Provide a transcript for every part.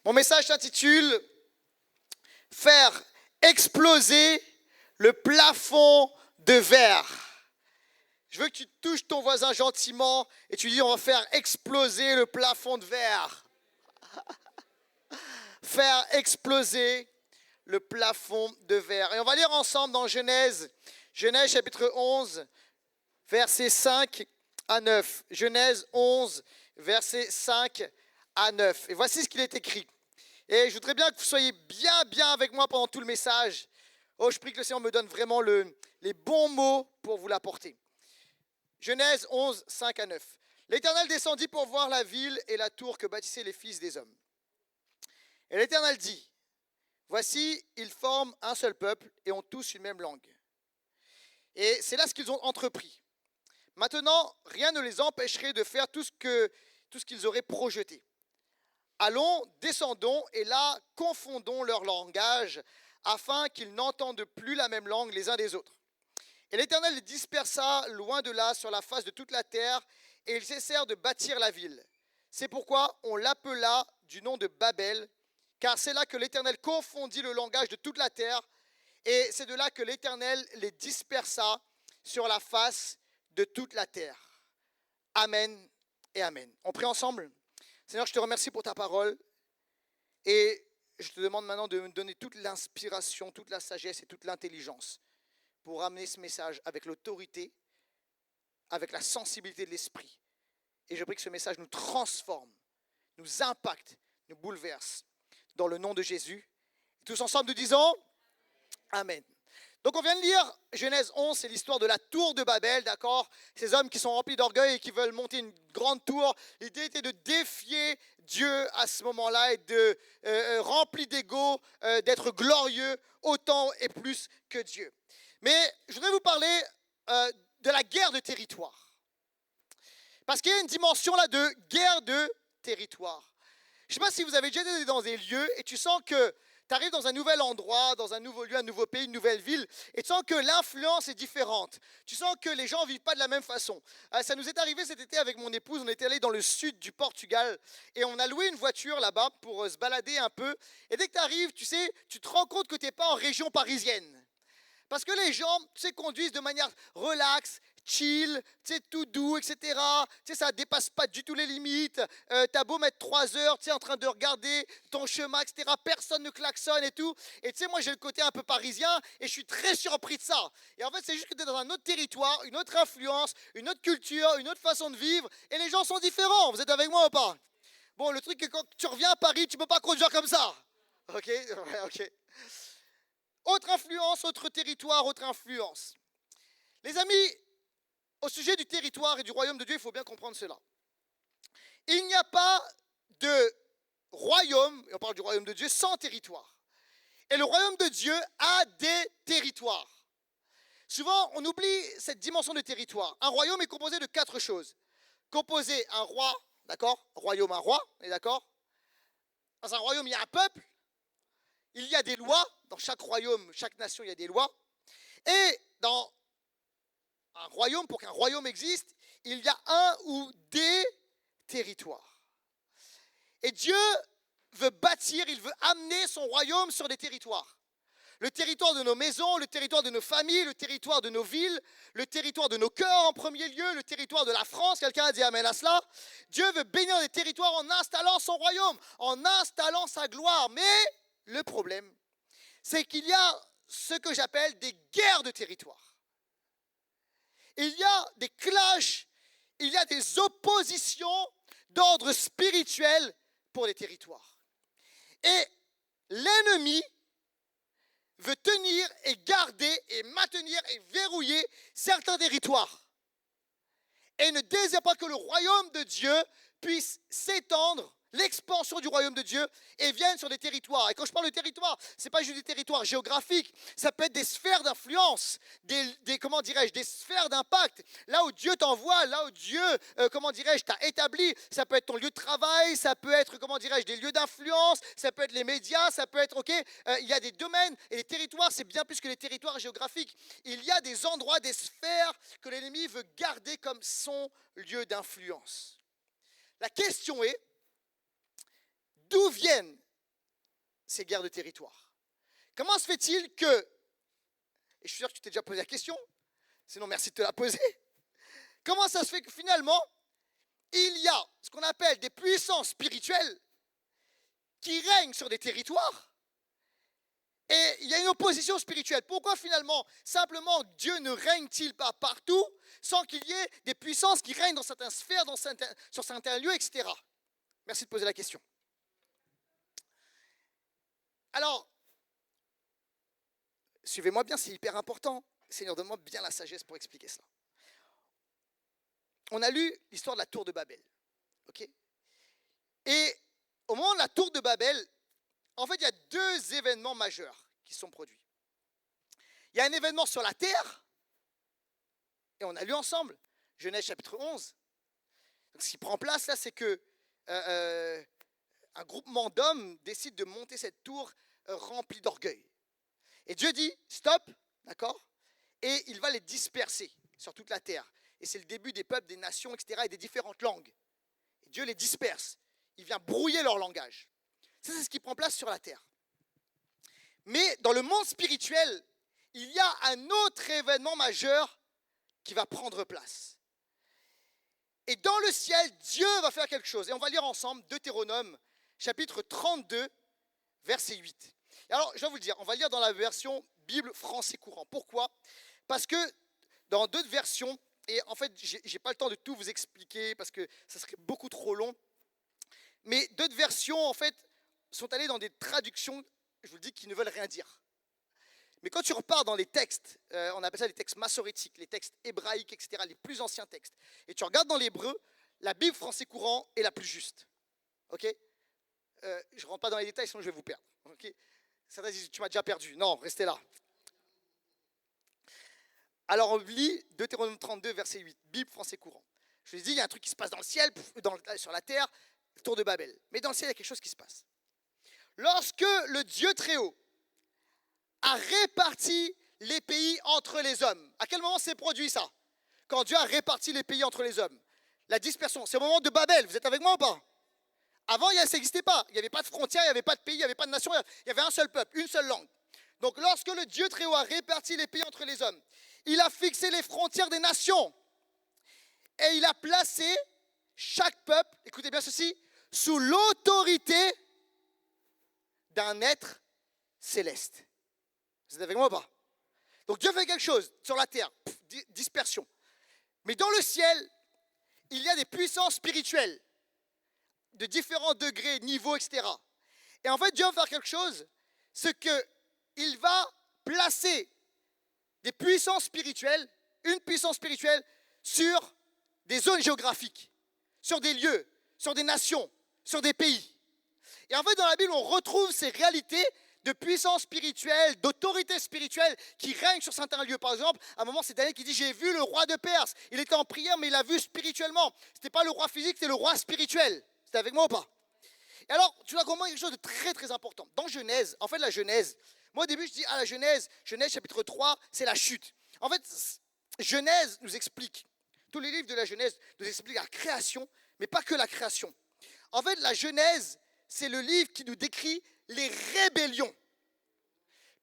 Mon message s'intitule « Faire exploser le plafond de verre ». Je veux que tu touches ton voisin gentiment et tu dis on va faire exploser le plafond de verre. Faire exploser le plafond de verre. Et on va lire ensemble dans Genèse chapitre 11, versets 5 à 9. Genèse 11, versets 5 à 9. Et voici ce qu'il est écrit. Et je voudrais bien que vous soyez bien avec moi pendant tout le message. Oh, je prie que le Seigneur me donne vraiment les bons mots pour vous l'apporter. Genèse 11, 5 à 9. L'Éternel descendit pour voir la ville et la tour que bâtissaient les fils des hommes. Et l'Éternel dit, voici, ils forment un seul peuple et ont tous une même langue. Et c'est là ce qu'ils ont entrepris. Maintenant, rien ne les empêcherait de faire tout ce qu'ils auraient projeté. Allons, descendons, et là, confondons leur langage, afin qu'ils n'entendent plus la même langue les uns des autres. Et l'Éternel les dispersa loin de là sur la face de toute la terre, et ils cessèrent de bâtir la ville. C'est pourquoi on l'appela du nom de Babel, car c'est là que l'Éternel confondit le langage de toute la terre, et c'est de là que l'Éternel les dispersa sur la face de toute la terre. Amen et Amen. On prie ensemble. Seigneur, je te remercie pour ta parole, et je te demande maintenant de me donner toute l'inspiration, toute la sagesse et toute l'intelligence pour amener ce message avec l'autorité, avec la sensibilité de l'esprit. Et je prie que ce message nous transforme, nous impacte, nous bouleverse. Dans le nom de Jésus. Tous ensemble, nous disons Amen. Donc on vient de lire Genèse 11, c'est l'histoire de la tour de Babel, d'accord? Ces hommes qui sont remplis d'orgueil et qui veulent monter une grande tour. L'idée était de défier Dieu à ce moment-là et de rempli d'ego, d'être glorieux autant et plus que Dieu. Mais je voudrais vous parler de la guerre de territoire. Parce qu'il y a une dimension là de guerre de territoire. Je ne sais pas si vous avez déjà été dans des lieux et tu sens que tu arrives dans un nouvel endroit, dans un nouveau lieu, un nouveau pays, une nouvelle ville, et tu sens que l'influence est différente. Tu sens que les gens ne vivent pas de la même façon. Ça nous est arrivé cet été avec mon épouse, on était allé dans le sud du Portugal et on a loué une voiture là-bas pour se balader un peu. Et dès que tu arrives, tu sais, tu te rends compte que tu n'es pas en région parisienne. Parce que les gens, tu sais, conduisent de manière relaxe, chill, tu sais, tout doux, etc. Tu sais, ça ne dépasse pas du tout les limites. T'as beau mettre 3 heures, tu sais, en train de regarder ton chemin, etc. Personne ne klaxonne et tout. Et tu sais, moi, j'ai le côté un peu parisien et je suis très surpris de ça. Et en fait, c'est juste que tu es dans un autre territoire, une autre influence, une autre culture, une autre façon de vivre. Et les gens sont différents. Vous êtes avec moi ou pas? Bon, le truc, c'est que quand tu reviens à Paris, tu ne peux pas conduire comme ça. Ok, ouais, ok. Autre influence, autre territoire, autre influence. Les amis, au sujet du territoire et du royaume de Dieu, il faut bien comprendre cela. Il n'y a pas de royaume, et on parle du royaume de Dieu, sans territoire. Et le royaume de Dieu a des territoires. Souvent, on oublie cette dimension de territoire. Un royaume est composé de 4 choses. Composé un roi, d'accord? Royaume, un roi, on est d'accord? Dans un royaume, il y a un peuple. Il y a des lois. Dans chaque royaume, chaque nation, il y a des lois. Et dans un royaume, pour qu'un royaume existe, il y a un ou des territoires. Et Dieu veut bâtir, il veut amener son royaume sur des territoires. Le territoire de nos maisons, le territoire de nos familles, le territoire de nos villes, le territoire de nos cœurs en premier lieu, le territoire de la France. Quelqu'un a dit amen à cela. Dieu veut bénir les territoires en installant son royaume, en installant sa gloire. Mais le problème, c'est qu'il y a ce que j'appelle des guerres de territoire. Il y a des clashs, il y a des oppositions d'ordre spirituel pour les territoires. Et l'ennemi veut tenir et garder et maintenir et verrouiller certains territoires. Et ne désire pas que le royaume de Dieu puisse s'étendre, l'expansion du royaume de Dieu, et vienne sur des territoires. Et quand je parle de territoire, ce n'est pas juste des territoires géographiques, ça peut être des sphères d'influence, des sphères d'impact. Là où Dieu t'envoie, là où Dieu, t'a établi, ça peut être ton lieu de travail, ça peut être, des lieux d'influence, ça peut être les médias, ça peut être, il y a des domaines, et les territoires, c'est bien plus que les territoires géographiques. Il y a des endroits, des sphères que l'ennemi veut garder comme son lieu d'influence. La question est, ces guerres de territoire. Comment se fait-il que, et je suis sûr que tu t'es déjà posé la question, sinon merci de te la poser, comment ça se fait que finalement, il y a ce qu'on appelle des puissances spirituelles qui règnent sur des territoires et il y a une opposition spirituelle. Pourquoi finalement, simplement, Dieu ne règne-t-il pas partout sans qu'il y ait des puissances qui règnent dans certaines sphères, sur certains lieux, etc. Merci de poser la question. Alors, suivez-moi bien, c'est hyper important. Seigneur, donne-moi bien la sagesse pour expliquer cela. On a lu l'histoire de la tour de Babel. Okay, et au moment de la tour de Babel, en fait, il y a deux événements majeurs qui sont produits. Il y a un événement sur la terre, et on a lu ensemble, Genèse chapitre 11. Donc, ce qui prend place là, c'est que un groupement d'hommes décide de monter cette tour remplie d'orgueil. Et Dieu dit, stop, d'accord, et il va les disperser sur toute la terre. Et c'est le début des peuples, des nations, etc., et des différentes langues. Et Dieu les disperse. Il vient brouiller leur langage. Ça, c'est ce qui prend place sur la terre. Mais dans le monde spirituel, il y a un autre événement majeur qui va prendre place. Et dans le ciel, Dieu va faire quelque chose. Et on va lire ensemble Deutéronome, chapitre 32, verset 8. Et alors, je vais vous le dire, on va lire dans la version Bible français courant. Pourquoi ? Parce que dans d'autres versions, et en fait, je n'ai pas le temps de tout vous expliquer parce que ça serait beaucoup trop long, mais d'autres versions, en fait, sont allées dans des traductions, je vous le dis, qui ne veulent rien dire. Mais quand tu repars dans les textes, on appelle ça les textes massorétiques, les textes hébraïques, etc., les plus anciens textes, et tu regardes dans l'hébreu, la Bible français courant est la plus juste. Ok ? Je ne rentre pas dans les détails, sinon je vais vous perdre. Ok ? Certains disent, tu m'as déjà perdu. Non, restez là. Alors on lit Deutéronome 32, verset 8, Bible français courant. Je vous ai dit, il y a un truc qui se passe dans le ciel, sur la terre, tour de Babel. Mais dans le ciel, il y a quelque chose qui se passe. Lorsque le Dieu très haut a réparti les pays entre les hommes, à quel moment s'est produit ça ? Quand Dieu a réparti les pays entre les hommes. La dispersion, c'est au moment de Babel. Vous êtes avec moi ou pas ? Avant, ça n'existait pas. Il n'y avait pas de frontières, il n'y avait pas de pays, il n'y avait pas de nation. Il y avait un seul peuple, une seule langue. Donc lorsque le Dieu très haut a réparti les pays entre les hommes, il a fixé les frontières des nations. Et il a placé chaque peuple, écoutez bien ceci, sous l'autorité d'un être céleste. Vous êtes avec moi ou pas ? Donc Dieu fait quelque chose sur la terre, dispersion. Mais dans le ciel, il y a des puissances spirituelles de différents degrés, niveaux, etc. Et en fait, Dieu va faire quelque chose, c'est qu'il va placer des puissances spirituelles, une puissance spirituelle sur des zones géographiques, sur des lieux, sur des nations, sur des pays. Et en fait, dans la Bible, on retrouve ces réalités de puissance spirituelle, d'autorité spirituelle qui règne sur certains lieux. Par exemple, à un moment, c'est Daniel qui dit, j'ai vu le roi de Perse. Il était en prière, mais il l'a vu spirituellement. Ce n'était pas le roi physique, c'était le roi spirituel. C'était avec moi ou pas ? Et alors, tu vas comprendre quelque chose de très très important. Dans Genèse, en fait la Genèse, moi au début je dis, la Genèse chapitre 3, c'est la chute. En fait, Genèse nous explique, tous les livres de la Genèse nous expliquent la création, mais pas que la création. En fait, la Genèse, c'est le livre qui nous décrit les rébellions.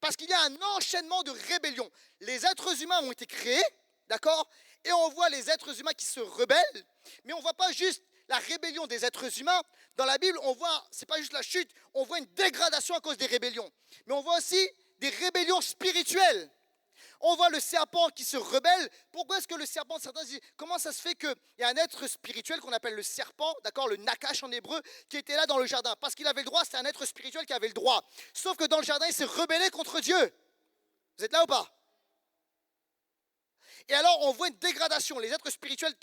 Parce qu'il y a un enchaînement de rébellions. Les êtres humains ont été créés, d'accord ? Et on voit les êtres humains qui se rebellent, mais on ne voit pas juste la rébellion des êtres humains. Dans la Bible, on voit, c'est pas juste la chute, on voit une dégradation à cause des rébellions. Mais on voit aussi des rébellions spirituelles. On voit le serpent qui se rebelle. Pourquoi est-ce que le serpent, certains disent, comment ça se fait qu'il y a un être spirituel qu'on appelle le serpent, d'accord, le nakash en hébreu, qui était là dans le jardin? Parce qu'il avait le droit, c'était un être spirituel qui avait le droit. Sauf que dans le jardin, il s'est rebellé contre Dieu. Vous êtes là ou pas? Et alors, on voit une dégradation, les êtres spirituels,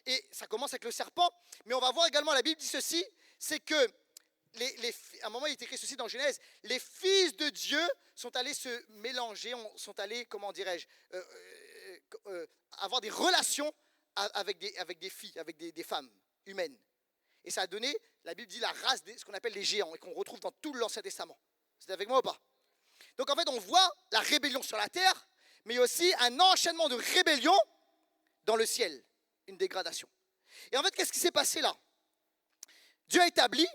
Et ça commence avec le serpent, mais on va voir également, la Bible dit ceci, c'est que, à un moment, il est écrit ceci dans Genèse, les fils de Dieu sont allés se mélanger, sont allés, comment dirais-je, avoir des relations avec des filles, avec des femmes humaines. Et ça a donné, la Bible dit, la race, ce qu'on appelle les géants, et qu'on retrouve dans tout l'Ancien Testament. C'est avec moi ou pas? Donc en fait, on voit la rébellion sur la terre, mais il y a aussi un enchaînement de rébellion dans le ciel, une dégradation. Et en fait, qu'est-ce qui s'est passé là? Dieu a établi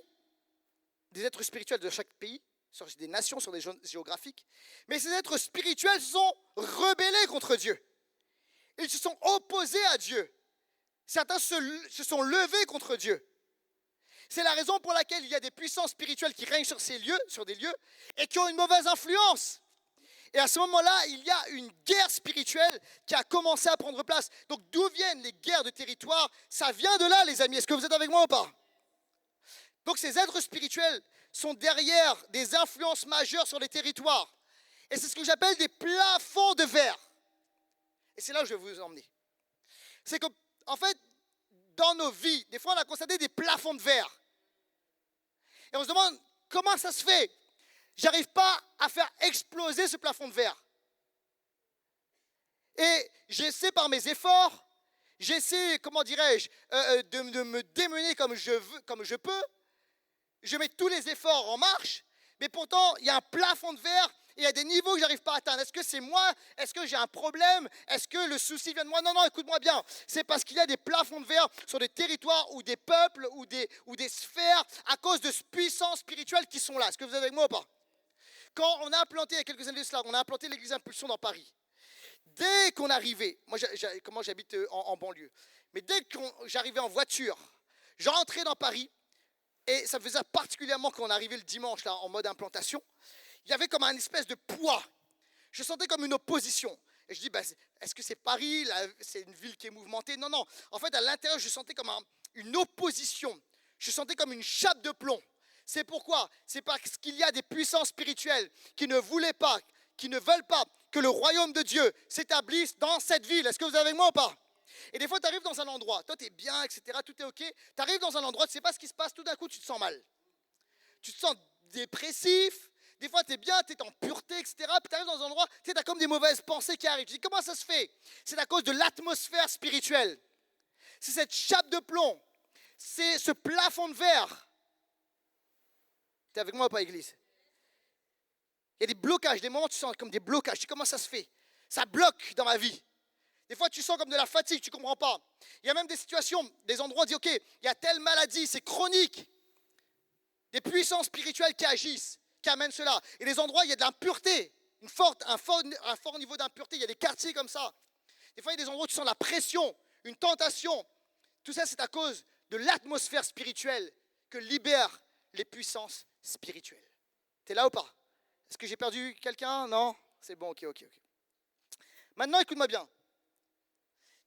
des êtres spirituels de chaque pays sur des nations, sur des zones géographiques. Mais ces êtres spirituels se sont rebellés contre Dieu. Ils se sont opposés à Dieu. Certains se sont levés contre Dieu. C'est la raison pour laquelle il y a des puissances spirituelles qui règnent sur ces lieux, sur des lieux, et qui ont une mauvaise influence. Et à ce moment-là, il y a une guerre spirituelle qui a commencé à prendre place. Donc d'où viennent les guerres de territoire? Ça vient de là, les amis. Est-ce que vous êtes avec moi ou pas? Donc ces êtres spirituels sont derrière des influences majeures sur les territoires. Et c'est ce que j'appelle des plafonds de verre. Et c'est là où je vais vous emmener. C'est qu'en fait, dans nos vies, des fois on a constaté des plafonds de verre. Et on se demande, comment ça se fait? J'arrive pas à faire exploser ce plafond de verre. Et j'essaie par mes efforts, j'essaie, comment dirais-je, de me démener comme je peux. Je mets tous les efforts en marche, mais pourtant, il y a un plafond de verre et il y a des niveaux que je n'arrive pas à atteindre. Est-ce que c'est moi? Est-ce que j'ai un problème? Est-ce que le souci vient de moi? Non, non, écoute-moi bien. C'est parce qu'il y a des plafonds de verre sur des territoires ou des peuples ou des sphères à cause de puissances spirituelles qui sont là. Est-ce que vous êtes avec moi ou pas? Quand on a implanté, il y a quelques années de cela, on a implanté l'église Impulsion dans Paris. Dès qu'on arrivait, moi j'habite en banlieue, mais dès que j'arrivais en voiture, je rentrais dans Paris, et ça me faisait particulièrement quand on arrivait le dimanche là, en mode implantation, il y avait comme un espèce de poids. Je sentais comme une opposition. Et je dis, est-ce que c'est Paris? C'est une ville qui est mouvementée? Non, non. En fait, à l'intérieur, je sentais comme une opposition. Je sentais comme une chape de plomb. C'est pourquoi? C'est parce qu'il y a des puissances spirituelles qui ne voulaient pas, qui ne veulent pas que le royaume de Dieu s'établisse dans cette ville. Est-ce que vous êtes avec moi ou pas? Et des fois, tu arrives dans un endroit, toi, tu es bien, etc., tout est OK. Tu arrives dans un endroit, tu ne sais pas ce qui se passe, tout d'un coup, tu te sens mal. Tu te sens dépressif. Des fois, tu es bien, tu es en pureté, etc. Puis tu arrives dans un endroit, tu as comme des mauvaises pensées qui arrivent. Tu dis, comment ça se fait? C'est à cause de l'atmosphère spirituelle. C'est cette chape de plomb. C'est ce plafond de verre. Tu es avec moi ou pas, église? Il y a des blocages, des moments où tu sens comme des blocages. Tu dis, comment ça se fait? Ça bloque dans ma vie. Des fois, tu sens comme de la fatigue, tu ne comprends pas. Il y a même des situations, des endroits où on dit, OK, il y a telle maladie, c'est chronique. Des puissances spirituelles qui agissent, qui amènent cela. Et des endroits, il y a de l'impureté, un fort niveau d'impureté. Il y a des quartiers comme ça. Des fois, il y a des endroits où tu sens la pression, une tentation. Tout ça, c'est à cause de l'atmosphère spirituelle que libèrent les puissances spirituelles. Tu es là ou pas? Est-ce que j'ai perdu quelqu'un? Non? C'est bon, OK. Maintenant, écoute-moi bien.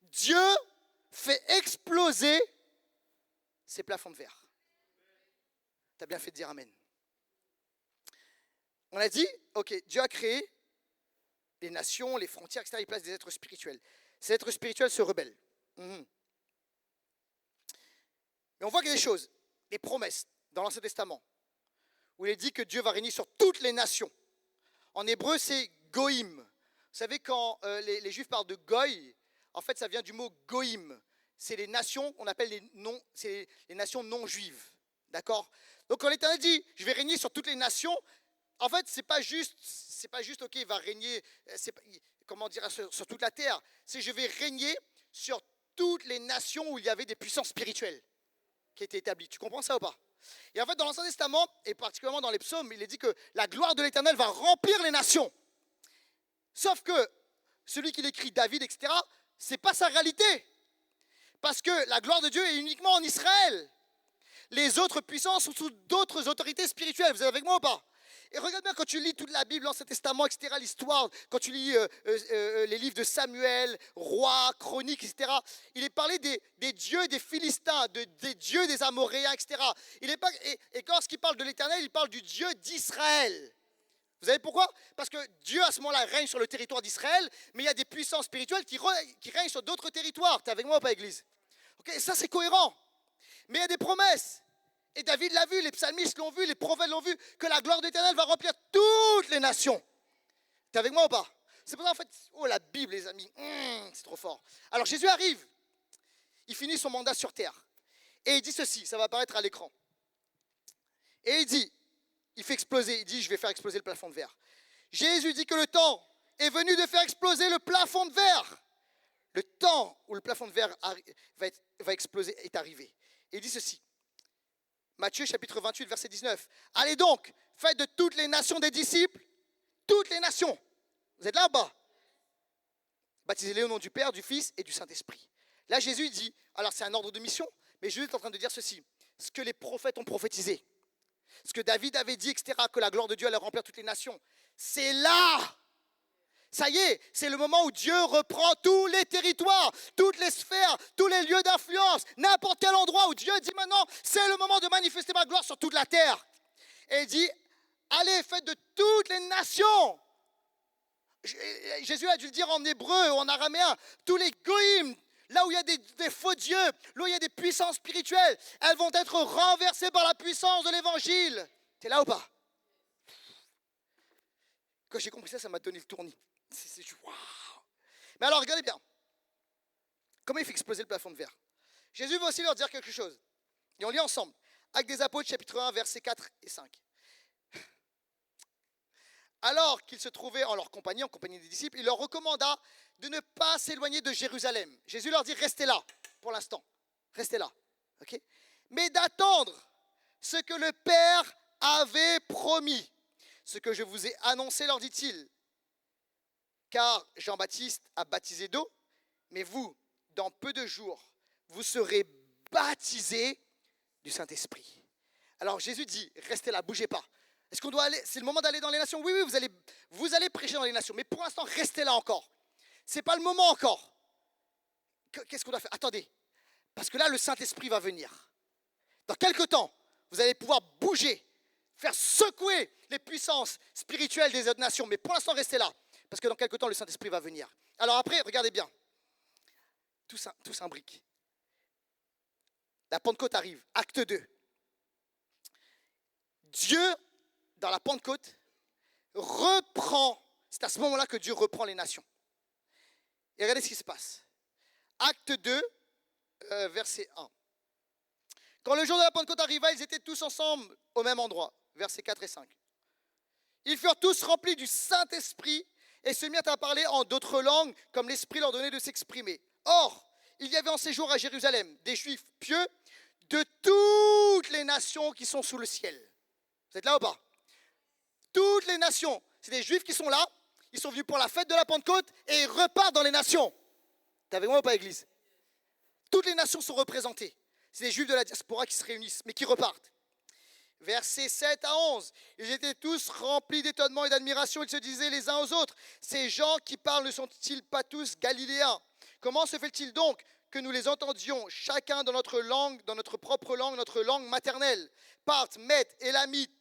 Dieu fait exploser ces plafonds de verre. Tu as bien fait de dire amen. On a dit, OK, Dieu a créé les nations, les frontières, etc. Il place des êtres spirituels. Ces êtres spirituels se rebellent. Mais on voit qu'il y a des choses, des promesses dans l'Ancien Testament, où il est dit que Dieu va régner sur toutes les nations. En hébreu, c'est goïm. Vous savez, quand les Juifs parlent de goï, en fait, ça vient du mot goïm. C'est les nations, on appelle les nations non juives. D'accord? Donc quand l'Éternel dit, je vais régner sur toutes les nations, en fait, c'est pas juste, OK, il va régner, sur toute la terre. C'est je vais régner sur toutes les nations où il y avait des puissances spirituelles qui étaient établies. Tu comprends ça ou pas? Et en fait, dans l'Ancien Testament, et particulièrement dans les psaumes, il est dit que la gloire de l'Éternel va remplir les nations. Sauf que celui qui l'écrit, David, etc., c'est pas sa réalité. Parce que la gloire de Dieu est uniquement en Israël. Les autres puissances sont sous d'autres autorités spirituelles. Vous êtes avec moi ou pas? Et regarde bien quand tu lis toute la Bible, l'Ancien Testament, etc., l'histoire, quand tu lis les livres de Samuel, Rois, Chroniques, etc., il est parlé des dieux des Philistins, des dieux des Amoréens, etc. Et quand il parle de l'Éternel, il parle du Dieu d'Israël. Vous savez pourquoi? Parce que Dieu, à ce moment-là, règne sur le territoire d'Israël, mais il y a des puissances spirituelles qui règnent sur d'autres territoires. Tu es avec moi ou pas, Église? Okay, ça, c'est cohérent. Mais il y a des promesses. Et David l'a vu, les psalmistes l'ont vu, les prophètes l'ont vu, que la gloire de l'Éternel va remplir toutes les nations. Tu es avec moi ou pas? C'est pour ça, en fait, la Bible, les amis, c'est trop fort. Alors, Jésus arrive. Il finit son mandat sur terre. Et il dit ceci, ça va apparaître à l'écran. Et il dit, il fait exploser, il dit, je vais faire exploser le plafond de verre. Jésus dit que le temps est venu de faire exploser le plafond de verre. Le temps où le plafond de verre va exploser est arrivé. Et il dit ceci. Matthieu chapitre 28, verset 19. Allez donc, faites de toutes les nations des disciples, toutes les nations. Vous êtes là en bas. Baptisez-les au nom du Père, du Fils et du Saint-Esprit. Là, Jésus dit, alors c'est un ordre de mission, mais Jésus est en train de dire ceci. Ce que les prophètes ont prophétisé, ce que David avait dit, etc., que la gloire de Dieu allait remplir toutes les nations. C'est là. Ça y est, c'est le moment où Dieu reprend tous les territoires, toutes les sphères, tous les lieux d'influence, n'importe quel endroit où Dieu dit maintenant, c'est le moment de manifester ma gloire sur toute la terre. Et il dit, allez, faites de toutes les nations. Jésus a dû le dire en hébreu ou en araméen, tous les goïms, là où il y a des faux dieux, là où il y a des puissances spirituelles, elles vont être renversées par la puissance de l'évangile. T'es là ou pas? Quand j'ai compris ça, ça m'a donné le tournis. Waouh! Mais alors, regardez bien. Comment il fait exploser le plafond de verre? Jésus va aussi leur dire quelque chose. Et on lit ensemble. Actes des Apôtres, chapitre 1, versets 4 et 5. Alors qu'ils se trouvaient en leur compagnie, en compagnie des disciples, il leur recommanda de ne pas s'éloigner de Jérusalem. Jésus leur dit, restez là pour l'instant. Restez là. Okay? Mais d'attendre ce que le Père avait promis. Ce que je vous ai annoncé, leur dit-il. Car Jean-Baptiste a baptisé d'eau, mais vous, dans peu de jours, vous serez baptisés du Saint-Esprit. Alors Jésus dit, restez là, bougez pas. Est-ce qu'on doit aller? C'est le moment d'aller dans les nations? Oui, vous allez prêcher dans les nations, mais pour l'instant, restez là encore. Ce n'est pas le moment encore. Qu'est-ce qu'on doit faire? Attendez, parce que là, le Saint-Esprit va venir. Dans quelques temps, vous allez pouvoir bouger, faire secouer les puissances spirituelles des autres nations, mais pour l'instant, restez là. Parce que dans quelques temps, le Saint-Esprit va venir. Alors après, regardez bien. Tout s'imbrique. La Pentecôte arrive. Acte 2. Dieu, dans la Pentecôte, reprend. C'est à ce moment-là que Dieu reprend les nations. Et regardez ce qui se passe. Acte 2, verset 1. Quand le jour de la Pentecôte arriva, ils étaient tous ensemble au même endroit. Versets 4 et 5. Ils furent tous remplis du Saint-Esprit et se mirent à parler en d'autres langues, comme l'Esprit leur donnait de s'exprimer. Or, il y avait en séjour à Jérusalem des Juifs pieux de toutes les nations qui sont sous le ciel. Vous êtes là ou pas? Toutes les nations. C'est des Juifs qui sont là, ils sont venus pour la fête de la Pentecôte et ils repartent dans les nations. T'es avec moi ou pas, Église? Toutes les nations sont représentées. C'est des Juifs de la diaspora qui se réunissent, mais qui repartent. Versets 7 à 11. Ils étaient tous remplis d'étonnement et d'admiration. Ils se disaient les uns aux autres, ces gens qui parlent ne sont-ils pas tous galiléens? Comment se fait-il donc que nous les entendions chacun dans notre langue, dans notre propre langue, notre langue maternelle? Parthes, Mèdes, Élamites,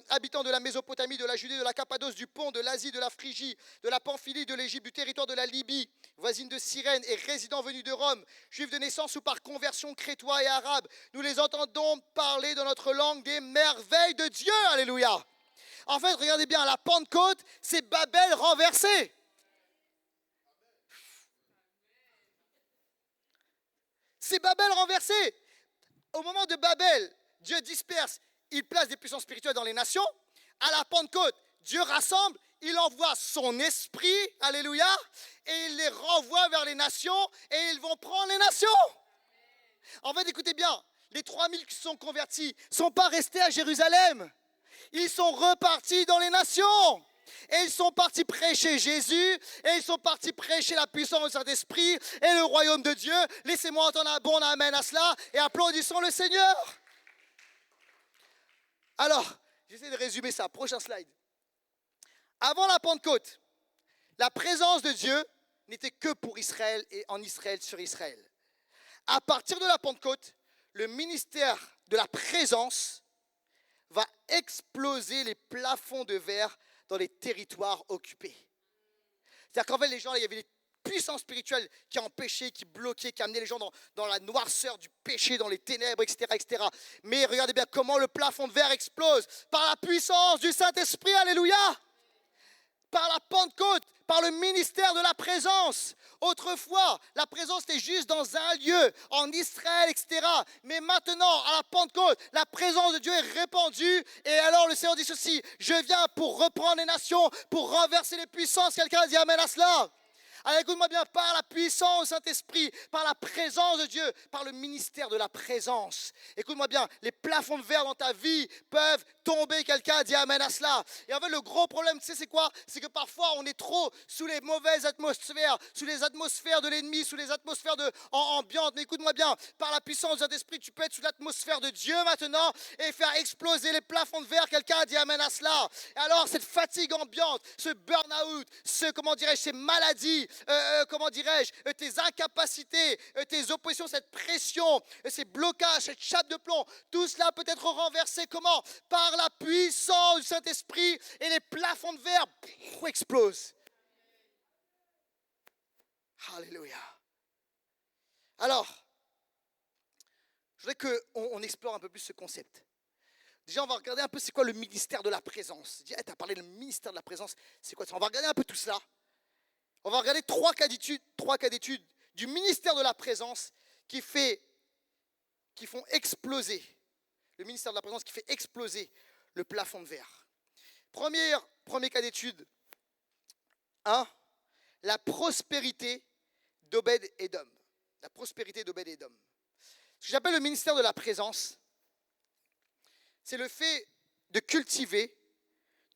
habitants de la Mésopotamie, de la Judée, de la Cappadoce, du Pont, de l'Asie, de la Phrygie, de la Pamphylie, de l'Égypte, du territoire de la Libye, voisine de Cyrène et résidents venus de Rome, juifs de naissance ou par conversion crétois et arabes, nous les entendons parler dans notre langue des merveilles de Dieu. Alléluia. En fait, regardez bien, la Pentecôte, c'est Babel renversé. C'est Babel renversé. Au moment de Babel, Dieu disperse, il place des puissances spirituelles dans les nations. À la Pentecôte, Dieu rassemble, il envoie son esprit, alléluia, et il les renvoie vers les nations et ils vont prendre les nations. En fait, écoutez bien, les 3000 qui se sont convertis ne sont pas restés à Jérusalem. Ils sont repartis dans les nations. Et ils sont partis prêcher Jésus, et ils sont partis prêcher la puissance du Saint-Esprit et le royaume de Dieu. Laissez-moi entendre un bon amen à cela et applaudissons le Seigneur. Alors, j'essaie de résumer ça. Prochain slide. Avant la Pentecôte, la présence de Dieu n'était que pour Israël et en Israël sur Israël. À partir de la Pentecôte, le ministère de la présence va exploser les plafonds de verre dans les territoires occupés. C'est-à-dire qu'en fait, les gens, il y avait des puissances spirituelles qui empêchaient, qui bloquaient, qui amenaient les gens dans la noirceur du péché, dans les ténèbres, etc., etc. Mais regardez bien comment le plafond de verre explose par la puissance du Saint-Esprit, alléluia, par la Pentecôte, par le ministère de la présence. Autrefois, la présence était juste dans un lieu, en Israël, etc. Mais maintenant, à la Pentecôte, la présence de Dieu est répandue. Et alors le Seigneur dit ceci, je viens pour reprendre les nations, pour renverser les puissances. Quelqu'un dit amen à cela. Alors écoute-moi bien, par la puissance du Saint-Esprit, par la présence de Dieu, par le ministère de la présence. Écoute-moi bien, les plafonds de verre dans ta vie peuvent tomber. Quelqu'un a dit amen à cela. Et en fait, le gros problème, tu sais c'est quoi? C'est que parfois on est trop sous les mauvaises atmosphères, sous les atmosphères de l'ennemi, sous les atmosphères ambiantes. Mais écoute-moi bien, par la puissance du Saint-Esprit, tu peux être sous l'atmosphère de Dieu maintenant et faire exploser les plafonds de verre. Quelqu'un a dit amen à cela. Et alors, cette fatigue ambiante, ce burn-out, ces maladies, tes incapacités, tes oppositions, cette pression, ces blocages, cette chape de plomb, tout cela peut être renversé. Comment? Par la puissance du Saint-Esprit, et les plafonds de verre explosent. Alléluia. Alors, je voudrais qu'on explore un peu plus ce concept. Déjà, on va regarder un peu c'est quoi le ministère de la présence. Tu as parlé du ministère de la présence, c'est quoi ça? On va regarder un peu tout cela. On va regarder trois cas d'étude du ministère de la présence qui font exploser, le ministère de la présence qui fait exploser le plafond de verre. Premier cas d'étude, 1, la prospérité d'Obed-Édom. La prospérité d'Obed-Édom. Ce que j'appelle le ministère de la présence, c'est le fait de cultiver,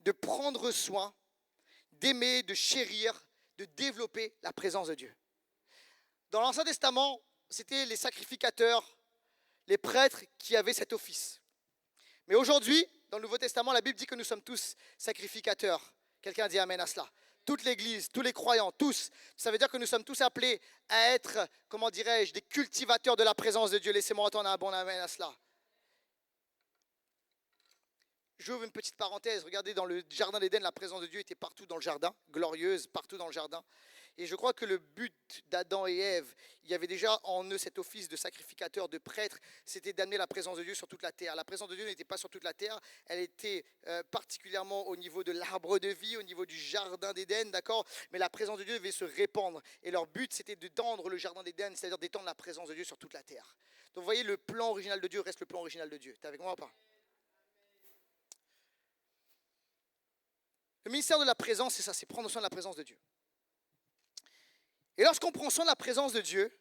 de prendre soin, d'aimer, de chérir, de développer la présence de Dieu. Dans l'Ancien Testament, c'était les sacrificateurs, les prêtres qui avaient cet office. Mais aujourd'hui, dans le Nouveau Testament, la Bible dit que nous sommes tous sacrificateurs. Quelqu'un dit amen à cela. Toute l'Église, tous les croyants, tous. Ça veut dire que nous sommes tous appelés à être, des cultivateurs de la présence de Dieu. Laissez-moi entendre un bon amen à cela. J'ouvre une petite parenthèse. Regardez, dans le jardin d'Éden, la présence de Dieu était partout dans le jardin, glorieuse, partout dans le jardin. Et je crois que le but d'Adam et Ève, il y avait déjà en eux cet office de sacrificateur, de prêtre, c'était d'amener la présence de Dieu sur toute la terre. La présence de Dieu n'était pas sur toute la terre, elle était particulièrement au niveau de l'arbre de vie, au niveau du jardin d'Éden, d'accord? Mais la présence de Dieu devait se répandre. Et leur but, c'était d'étendre le jardin d'Éden, c'est-à-dire d'étendre la présence de Dieu sur toute la terre. Donc vous voyez, le plan original de Dieu reste le plan original de Dieu. T'es avec moi ou pas? Le ministère de la présence, c'est ça, c'est prendre soin de la présence de Dieu. Et lorsqu'on prend soin de la présence de Dieu,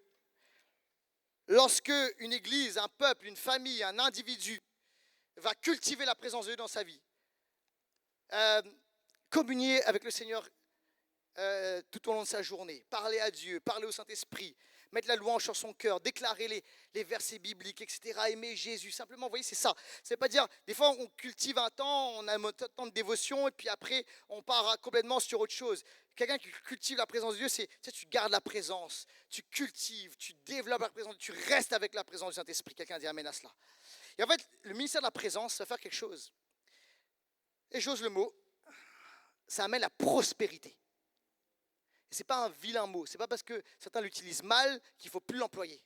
lorsque une église, un peuple, une famille, un individu va cultiver la présence de Dieu dans sa vie, communier avec le Seigneur tout au long de sa journée, parler à Dieu, parler au Saint-Esprit, mettre la louange sur son cœur, déclarer les versets bibliques, etc., aimer Jésus, simplement, vous voyez, c'est ça. C'est pas dire, des fois on cultive un temps, on a un temps de dévotion, et puis après on part complètement sur autre chose. Quelqu'un qui cultive la présence de Dieu, c'est, tu gardes la présence, tu cultives, tu développes la présence, tu restes avec la présence du Saint-Esprit. Quelqu'un dit amen à cela. Et en fait, le ministère de la présence va faire quelque chose. Et j'ose le mot, ça amène la prospérité. Ce n'est pas un vilain mot, ce n'est pas parce que certains l'utilisent mal qu'il ne faut plus l'employer.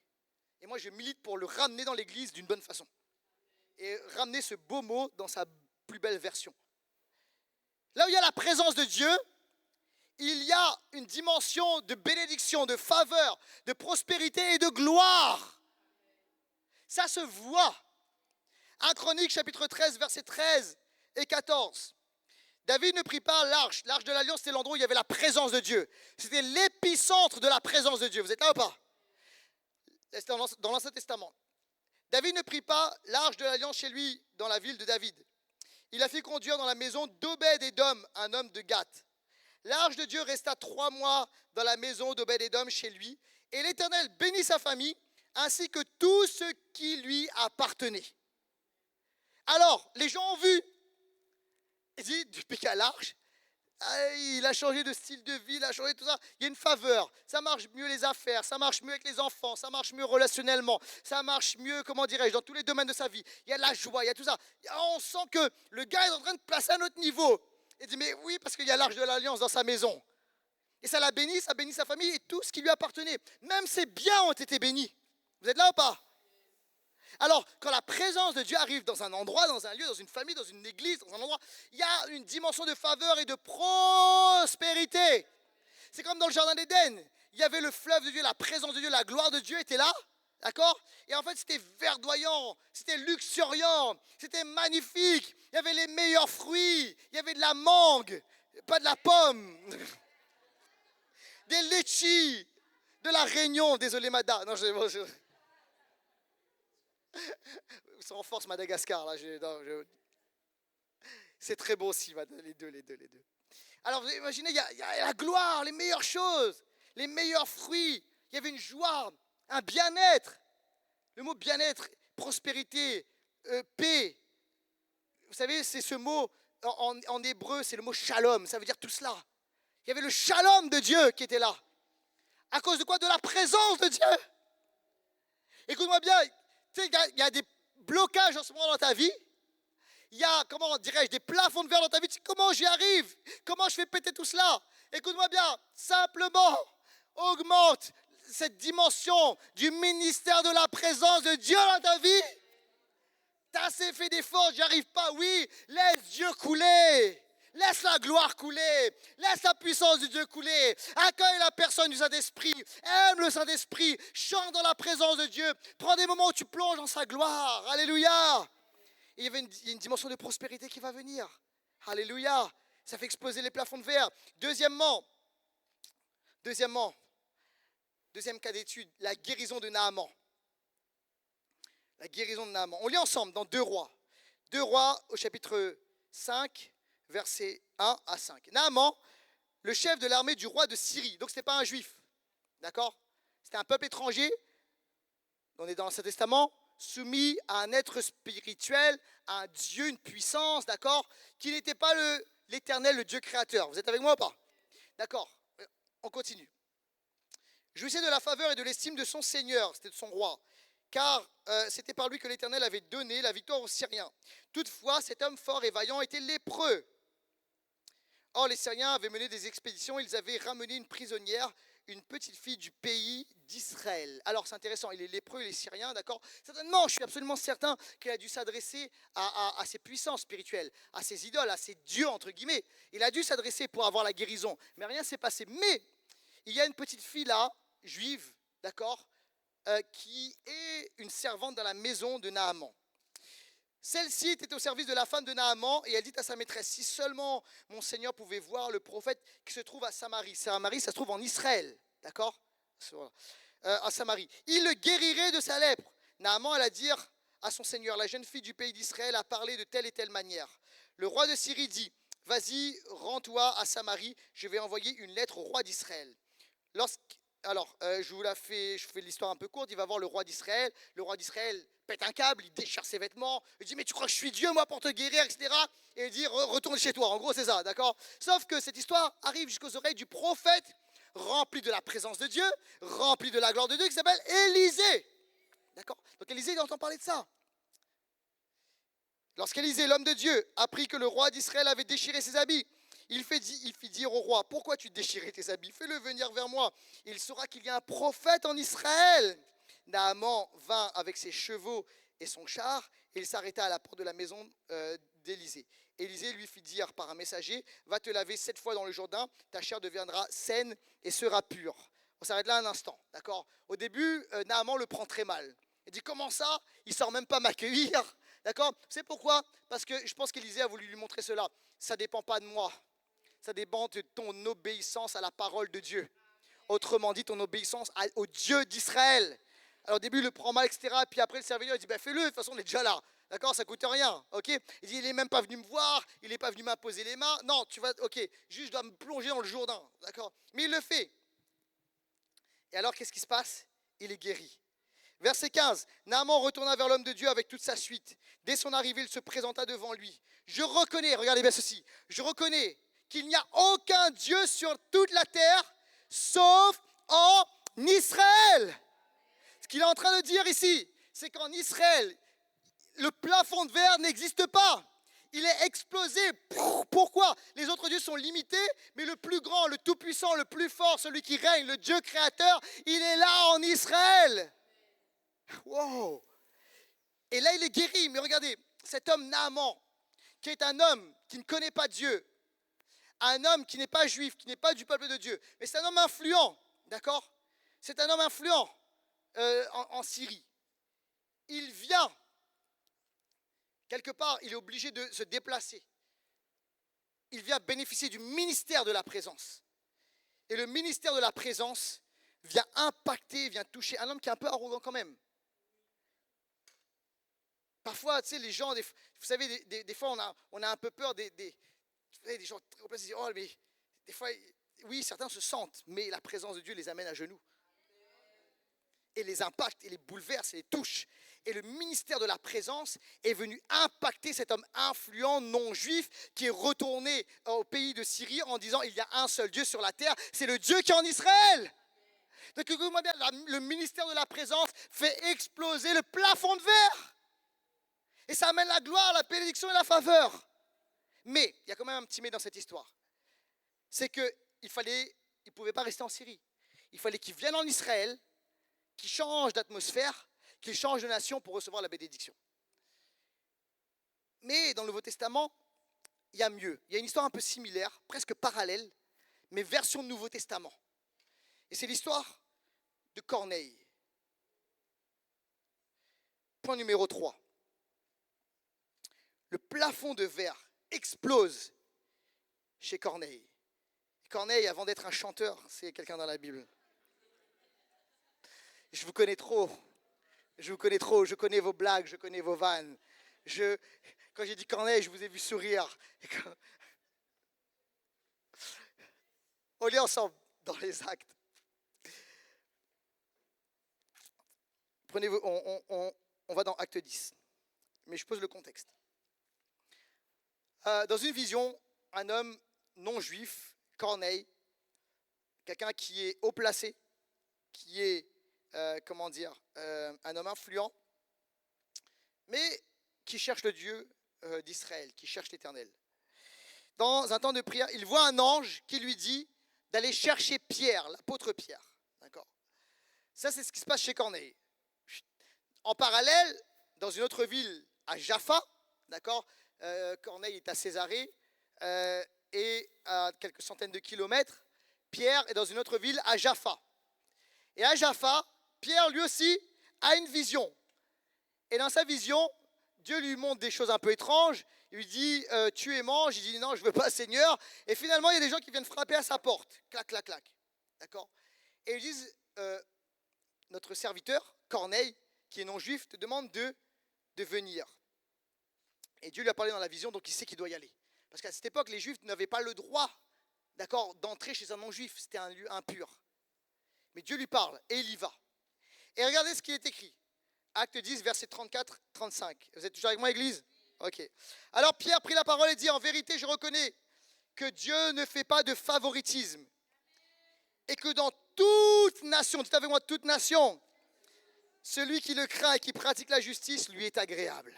Et moi, je milite pour le ramener dans l'Église d'une bonne façon. Et ramener ce beau mot dans sa plus belle version. Là où il y a la présence de Dieu, il y a une dimension de bénédiction, de faveur, de prospérité et de gloire. Ça se voit. 1 Chroniques, chapitre 13, versets 13 et 14. David ne prit pas l'arche. L'arche de l'Alliance, c'était l'endroit où il y avait la présence de Dieu. C'était l'épicentre de la présence de Dieu. Vous êtes là ou pas? C'était dans l'Ancien Testament. David ne prit pas l'arche de l'Alliance chez lui, dans la ville de David. Il la fit conduire dans la maison d'Obed-Édom, un homme de Gath. L'arche de Dieu resta 3 mois dans la maison d'Obed-Édom chez lui, et l'Éternel bénit sa famille, ainsi que tout ce qui lui appartenait. Alors, les gens ont vu. Il dit, depuis qu'à l'arche, il a changé de style de vie, il a changé tout ça. Il y a une faveur, ça marche mieux les affaires, ça marche mieux avec les enfants, ça marche mieux relationnellement, ça marche mieux, dans tous les domaines de sa vie. Il y a de la joie, il y a tout ça. On sent que le gars est en train de placer à un autre niveau. Il dit, mais oui, parce qu'il y a l'arche de l'Alliance dans sa maison. Et ça l'a béni, ça bénit sa famille et tout ce qui lui appartenait. Même ses biens ont été bénis. Vous êtes là ou pas? Alors, quand la présence de Dieu arrive dans un endroit, dans un lieu, dans une famille, dans une église, dans un endroit, il y a une dimension de faveur et de prospérité. C'est comme dans le jardin d'Éden. Il y avait le fleuve de Dieu, la présence de Dieu, la gloire de Dieu était là. D'accord? Et en fait, c'était verdoyant, c'était luxuriant, c'était magnifique. Il y avait les meilleurs fruits, il y avait de la mangue, pas de la pomme. des litchis de la Réunion. Désolé, Mada. Non, c'est en force Madagascar, là. C'est très beau aussi, les deux. Alors, vous imaginez, il y a la gloire, les meilleures choses, les meilleurs fruits. Il y avait une joie, un bien-être. Le mot bien-être, prospérité, paix. Vous savez, c'est ce mot, en hébreu, c'est le mot shalom. Ça veut dire tout cela. Il y avait le shalom de Dieu qui était là. À cause de quoi? De la présence de Dieu. Écoute-moi bien, tu sais, il y a des blocages en ce moment dans ta vie. Il y a, comment dirais-je, des plafonds de verre dans ta vie. Tu sais, comment j'y arrive? Comment je fais péter tout cela? Écoute-moi bien, simplement augmente cette dimension du ministère de la présence de Dieu dans ta vie. T'as assez fait d'efforts, j'y arrive pas. Oui, laisse Dieu couler. Laisse la gloire couler. Laisse la puissance de Dieu couler. Accueille la personne du Saint-Esprit. Aime le Saint-Esprit. Chante dans la présence de Dieu. Prends des moments où tu plonges dans sa gloire. Alléluia. Et il y a une dimension de prospérité qui va venir. Alléluia. Ça fait exploser les plafonds de verre. Deuxièmement, deuxième cas d'étude, la guérison de Naaman. La guérison de Naaman. On lit ensemble dans 2 Rois. 2 Rois au chapitre 5, versets 1 à 5. Naaman, le chef de l'armée du roi de Syrie. Donc ce n'était pas un juif. D'accord? C'était un peuple étranger. On est dans l'Ancien Testament, soumis à un être spirituel, à un Dieu, une puissance, d'accord? Qui n'était pas l'Éternel, le Dieu créateur. Vous êtes avec moi ou pas? D'accord, on continue. Jouissait de la faveur et de l'estime de son Seigneur, c'était de son roi, car c'était par lui que l'Éternel avait donné la victoire aux Syriens. Toutefois, cet homme fort et vaillant était lépreux. Or, les Syriens avaient mené des expéditions, ils avaient ramené une prisonnière, une petite fille du pays d'Israël. Alors, c'est intéressant, il est lépreux, il est syrien, d'accord? Certainement, je suis absolument certain qu'il a dû s'adresser à ses puissances spirituelles, à ses idoles, à ses dieux, entre guillemets. Il a dû s'adresser pour avoir la guérison, mais rien ne s'est passé. Mais, il y a une petite fille là, juive, d'accord, qui est une servante dans la maison de Naaman. Celle-ci était au service de la femme de Naaman et elle dit à sa maîtresse, si seulement mon Seigneur pouvait voir le prophète qui se trouve à Samarie. Samarie, ça se trouve en Israël, d'accord? À Samarie. Il le guérirait de sa lèpre. Naaman alla dire à son Seigneur, la jeune fille du pays d'Israël a parlé de telle et telle manière. Le roi de Syrie dit, vas-y, rends-toi à Samarie, je vais envoyer une lettre au roi d'Israël. Je fais l'histoire un peu courte, il va voir le roi d'Israël pète un câble, il déchire ses vêtements, il dit mais tu crois que je suis Dieu moi pour te guérir, etc. Et il dit retourne chez toi, en gros c'est ça, d'accord? Sauf que cette histoire arrive jusqu'aux oreilles du prophète, rempli de la présence de Dieu, rempli de la gloire de Dieu, qui s'appelle Élisée. D'accord? Donc Élisée il entend parler de ça. Lorsqu'Élisée, l'homme de Dieu, apprit que le roi d'Israël avait déchiré ses habits, il fit dire au roi, pourquoi tu déchirais tes habits? Fais-le venir vers moi. Il saura qu'il y a un prophète en Israël. Naaman vint avec ses chevaux et son char, et il s'arrêta à la porte de la maison d'Élisée. Élisée lui fit dire par un messager, va te laver 7 fois dans le Jourdain, ta chair deviendra saine et sera pure. On s'arrête là un instant, d'accord? Au début, Naaman le prend très mal. Il dit, comment ça? Il ne sort même pas m'accueillir. D'accord? C'est pourquoi? Parce que je pense qu'Élisée a voulu lui montrer cela. Ça ne dépend pas de moi. Ça dépend de ton obéissance à la parole de Dieu. Autrement dit, ton obéissance au Dieu d'Israël. Alors au début, il le prend mal, etc. Puis après, le serviteur, il dit, fais-le, de toute façon, on est déjà là. D'accord? Ça ne coûte rien. Ok? Il dit, il n'est même pas venu me voir, il n'est pas venu m'imposer les mains. Non, tu vas, ok, juste je dois me plonger dans le Jourdain. D'accord? Mais il le fait. Et alors, qu'est-ce qui se passe? Il est guéri. Verset 15, Naaman retourna vers l'homme de Dieu avec toute sa suite. Dès son arrivée, il se présenta devant lui. Je reconnais, regardez bien ceci, je reconnais qu'il n'y a aucun Dieu sur toute la terre, sauf en Israël. Ce qu'il est en train de dire ici, c'est qu'en Israël, le plafond de verre n'existe pas. Il est explosé. Pourquoi? Les autres dieux sont limités, mais le plus grand, le tout-puissant, le plus fort, celui qui règne, le Dieu créateur, il est là en Israël. Wow. Et là, il est guéri. Mais regardez, cet homme Naaman, qui est un homme qui ne connaît pas Dieu, un homme qui n'est pas juif, qui n'est pas du peuple de Dieu, mais c'est un homme influent, d'accord? C'est un homme influent en Syrie. Il vient, quelque part, il est obligé de se déplacer. Il vient bénéficier du ministère de la présence. Et le ministère de la présence vient impacter, vient toucher un homme qui est un peu arrogant quand même. Parfois, tu sais, les gens, vous savez, des fois, on a un peu peur des gens très complexes, ils disent, oh, mais des fois, oui, certains se sentent, mais la présence de Dieu les amène à genoux. Et les impacte, et les bouleverse, et les touche. Et le ministère de la présence est venu impacter cet homme influent, non-juif, qui est retourné au pays de Syrie en disant, il y a un seul Dieu sur la terre, c'est le Dieu qui est en Israël. Donc, écoutez-moi bien, le ministère de la présence fait exploser le plafond de verre. Et ça amène la gloire, la bénédiction et la faveur. Mais, il y a quand même un petit mais dans cette histoire. C'est qu'il ne pouvait pas rester en Syrie. Il fallait qu'il vienne en Israël, qu'il change d'atmosphère, qu'il change de nation pour recevoir la bénédiction. Mais dans le Nouveau Testament, il y a mieux. Il y a une histoire un peu similaire, presque parallèle, mais version Nouveau Testament. Et c'est l'histoire de Corneille. Point numéro 3. Le plafond de verre explose chez Corneille. Corneille, avant d'être un chanteur, c'est quelqu'un dans la Bible. Je vous connais trop. Je vous connais trop. Je connais vos blagues, je connais vos vannes. Quand j'ai dit Corneille, je vous ai vu sourire. On lit ensemble dans les Actes. Prenez-vous, on va dans Acte 10. Mais je pose le contexte. Dans une vision, un homme non juif, Corneille, quelqu'un qui est haut placé, qui est, un homme influent, mais qui cherche le Dieu d'Israël, qui cherche l'Éternel. Dans un temps de prière, il voit un ange qui lui dit d'aller chercher Pierre, l'apôtre Pierre. D'accord ? Ça, c'est ce qui se passe chez Corneille. En parallèle, dans une autre ville, à Jaffa, d'accord, Corneille est à Césarée, et à quelques centaines de kilomètres, Pierre est dans une autre ville, à Jaffa. Et à Jaffa, Pierre, lui aussi, a une vision. Et dans sa vision, Dieu lui montre des choses un peu étranges. Il lui dit, tue et mange. Il dit, non, je ne veux pas, Seigneur. Et finalement, il y a des gens qui viennent frapper à sa porte. Clac, clac, clac. D'accord ? Et ils disent, notre serviteur, Corneille, qui est non-juif, te demande de venir. Et Dieu lui a parlé dans la vision, donc il sait qu'il doit y aller. Parce qu'à cette époque, les juifs n'avaient pas le droit, d'accord, d'entrer chez un non-juif. C'était un lieu impur. Mais Dieu lui parle et il y va. Et regardez ce qui est écrit. Acte 10, verset 34-35. Vous êtes toujours avec moi, Église ? Ok. Alors Pierre prit la parole et dit, en vérité, je reconnais que Dieu ne fait pas de favoritisme. Et que dans toute nation, dites avec moi, toute nation, celui qui le craint et qui pratique la justice lui est agréable.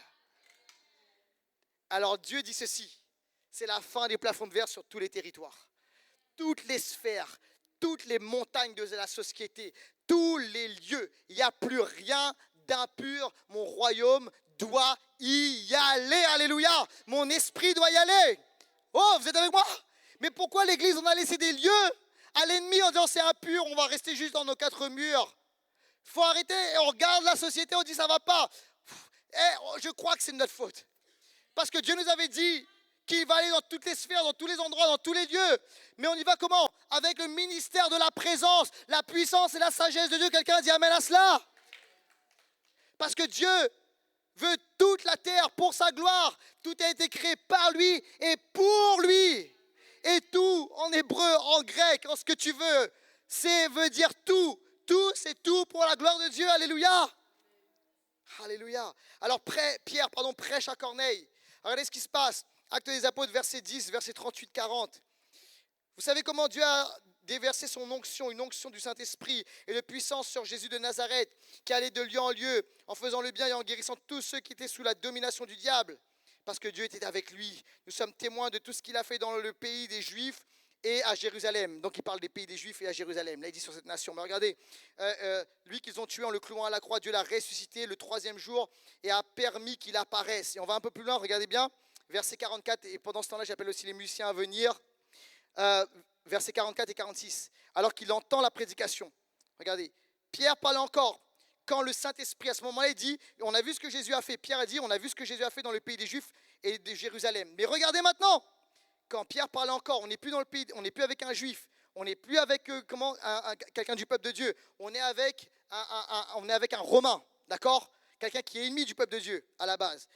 Alors Dieu dit ceci, c'est la fin des plafonds de verre sur tous les territoires. Toutes les sphères, toutes les montagnes de la société, tous les lieux, il n'y a plus rien d'impur. Mon royaume doit y aller. Alléluia. Mon esprit doit y aller. Oh, vous êtes avec moi? Mais pourquoi l'église, on a laissé des lieux à l'ennemi en disant c'est impur, on va rester juste dans nos quatre murs? Il faut arrêter. Et on regarde la société, on dit ça ne va pas. Et je crois que c'est de notre faute. Parce que Dieu nous avait dit qu'il va aller dans toutes les sphères, dans tous les endroits, dans tous les lieux. Mais on y va comment? Avec le ministère de la présence, la puissance et la sagesse de Dieu. Quelqu'un dit amen à cela? Parce que Dieu veut toute la terre pour sa gloire. Tout a été créé par lui et pour lui. Et tout, en hébreu, en grec, en ce que tu veux, veut dire tout. Tout, c'est tout pour la gloire de Dieu. Alléluia. Alléluia. Alors Pierre prêche à Corneille. Regardez ce qui se passe. Actes des Apôtres, verset 10, verset 38-40. Vous savez comment Dieu a déversé son onction, une onction du Saint-Esprit et de puissance sur Jésus de Nazareth, qui allait de lieu en lieu, en faisant le bien et en guérissant tous ceux qui étaient sous la domination du diable, parce que Dieu était avec lui. Nous sommes témoins de tout ce qu'il a fait dans le pays des Juifs et à Jérusalem. Donc il parle des pays des Juifs et à Jérusalem. Là il dit sur cette nation. Mais regardez, lui qu'ils ont tué en le clouant à la croix, Dieu l'a ressuscité le troisième jour et a permis qu'il apparaisse. Et on va un peu plus loin, regardez bien, verset 44. Et pendant ce temps-là, j'appelle aussi les musiciens à venir. Versets 44 et 46. Alors qu'il entend la prédication. Regardez, Pierre parle encore. Quand le Saint-Esprit, à ce moment-là, il dit, on a vu ce que Jésus a fait. Pierre a dit, on a vu ce que Jésus a fait dans le pays des Juifs et de Jérusalem. Mais regardez maintenant. Quand Pierre parle encore, on n'est plus dans le pays, on n'est plus avec un juif, on n'est plus avec quelqu'un du peuple de Dieu. On est avec un Romain, d'accord? Quelqu'un qui est ennemi du peuple de Dieu à la base.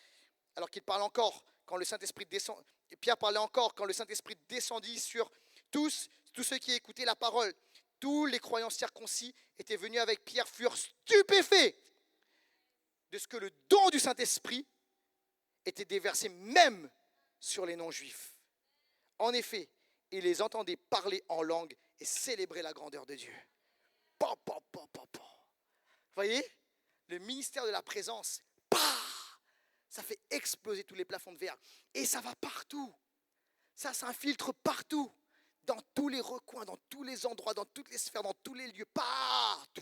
Alors qu'il parle encore quand le Saint-Esprit descend. Et Pierre parlait encore quand le Saint-Esprit descendit sur tous ceux qui écoutaient la parole. Tous les croyants circoncis étaient venus avec Pierre, furent stupéfaits de ce que le don du Saint-Esprit était déversé même sur les non-juifs. En effet, ils les entendaient parler en langue et célébrer la grandeur de Dieu. Vous voyez, le ministère de la présence, ça fait exploser tous les plafonds de verre. Et ça va partout. Ça s'infiltre partout. Dans tous les recoins, dans tous les endroits, dans toutes les sphères, dans tous les lieux, partout.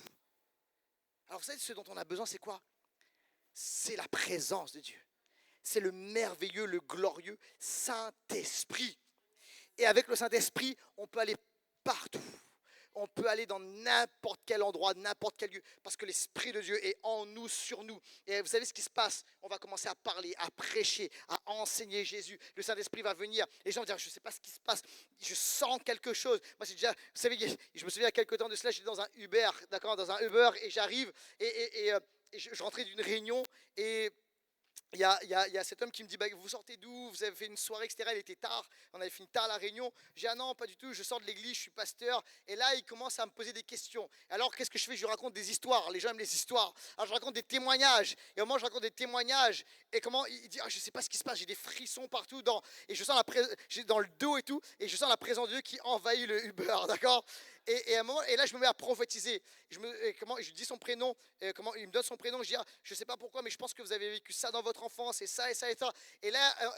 Alors vous savez, ce dont on a besoin, c'est quoi? C'est la présence de Dieu. C'est le merveilleux, le glorieux Saint-Esprit. Et avec le Saint-Esprit, on peut aller partout. On peut aller dans n'importe quel endroit, n'importe quel lieu, parce que l'Esprit de Dieu est en nous, sur nous. Et vous savez ce qui se passe? On va commencer à parler, à prêcher, à enseigner Jésus. Le Saint-Esprit va venir. Les gens vont dire, je ne sais pas ce qui se passe, je sens quelque chose. Moi, c'est déjà, vous savez, je me souviens il y a quelques temps de cela, j'étais dans un Uber, d'accord, dans un Uber, et j'arrive, et je rentrais d'une réunion, et il y a cet homme qui me dit, vous sortez d'où? Vous avez fait une soirée, etc. Il était tard, on avait fini tard la réunion. J'ai dit, ah non, pas du tout, je sors de l'église, je suis pasteur. Et là, il commence à me poser des questions. Alors, qu'est-ce que je fais? Je lui raconte des histoires. Les gens aiment les histoires. Alors, je raconte des témoignages. Et au moment où je raconte des témoignages, et comment il dit, je ne sais pas ce qui se passe, j'ai des frissons partout, et je sens j'ai dans le dos et tout, et je sens la présence de Dieu qui envahit le Uber, d'accord? Et à un moment, et là, je me mets à prophétiser. Je dis son prénom, il me donne son prénom, je dis, je ne sais pas pourquoi, mais je pense que vous avez vécu ça dans votre enfance, et ça, et ça, et ça. Et là,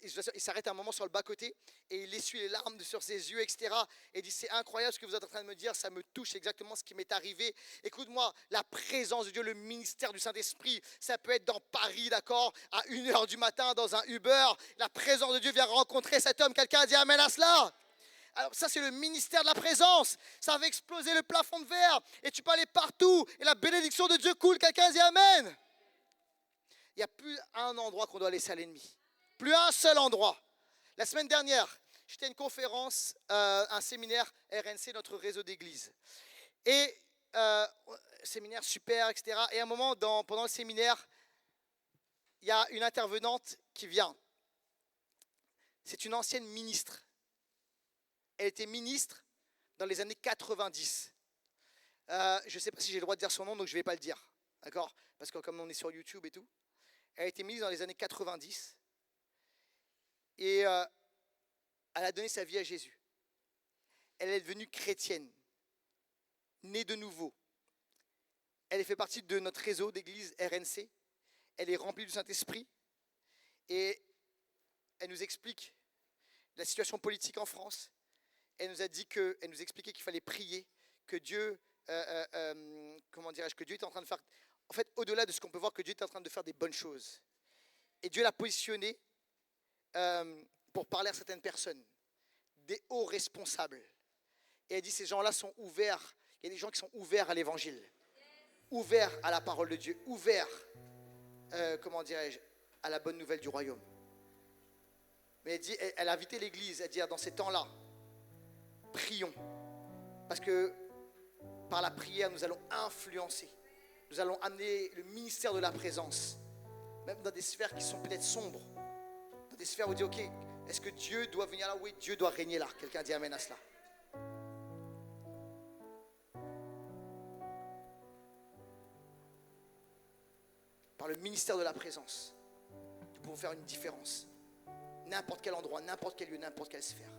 il s'arrête un moment sur le bas-côté, et il essuie les larmes sur ses yeux, etc. Et il dit, c'est incroyable ce que vous êtes en train de me dire, ça me touche exactement ce qui m'est arrivé. Écoute-moi, la présence de Dieu, le ministère du Saint-Esprit, ça peut être dans Paris, d'accord, à 1h du matin, dans un Uber. La présence de Dieu vient rencontrer cet homme. Quelqu'un a dit amen à cela? Alors ça, c'est le ministère de la présence. Ça va exploser le plafond de verre. Et tu peux aller partout. Et la bénédiction de Dieu coule. Quelqu'un dit amen. Il n'y a plus un endroit qu'on doit laisser à l'ennemi. Plus un seul endroit. La semaine dernière, j'étais à une conférence, un séminaire RNC, notre réseau d'église. Et séminaire super, etc. Et à un moment, pendant le séminaire, il y a une intervenante qui vient. C'est une ancienne ministre. Elle était ministre dans les années 90. Je ne sais pas si j'ai le droit de dire son nom, donc je ne vais pas le dire. D'accord? Parce que comme on est sur YouTube et tout. Elle a été ministre dans les années 90. Et elle a donné sa vie à Jésus. Elle est devenue chrétienne. Née de nouveau. Elle fait partie de notre réseau d'église RNC. Elle est remplie du Saint-Esprit. Et elle nous explique la situation politique en France. Elle nous a dit elle nous expliquait qu'il fallait prier, que Dieu, que Dieu est en train de faire, en fait, au-delà de ce qu'on peut voir, que Dieu est en train de faire des bonnes choses. Et Dieu l'a positionné pour parler à certaines personnes, des hauts responsables. Et elle dit, ces gens-là sont ouverts. Il y a des gens qui sont ouverts à l'évangile, ouverts à la parole de Dieu, ouverts, à la bonne nouvelle du royaume. Mais elle dit, elle a invité l'église à dire, dans ces temps-là, prions, parce que par la prière, nous allons influencer, nous allons amener le ministère de la présence, même dans des sphères qui sont peut-être sombres, dans des sphères où on dit, ok, est-ce que Dieu doit venir là? Oui, Dieu doit régner là. Quelqu'un dit amen à cela. Par le ministère de la présence, nous pouvons faire une différence. N'importe quel endroit, n'importe quel lieu, n'importe quelle sphère.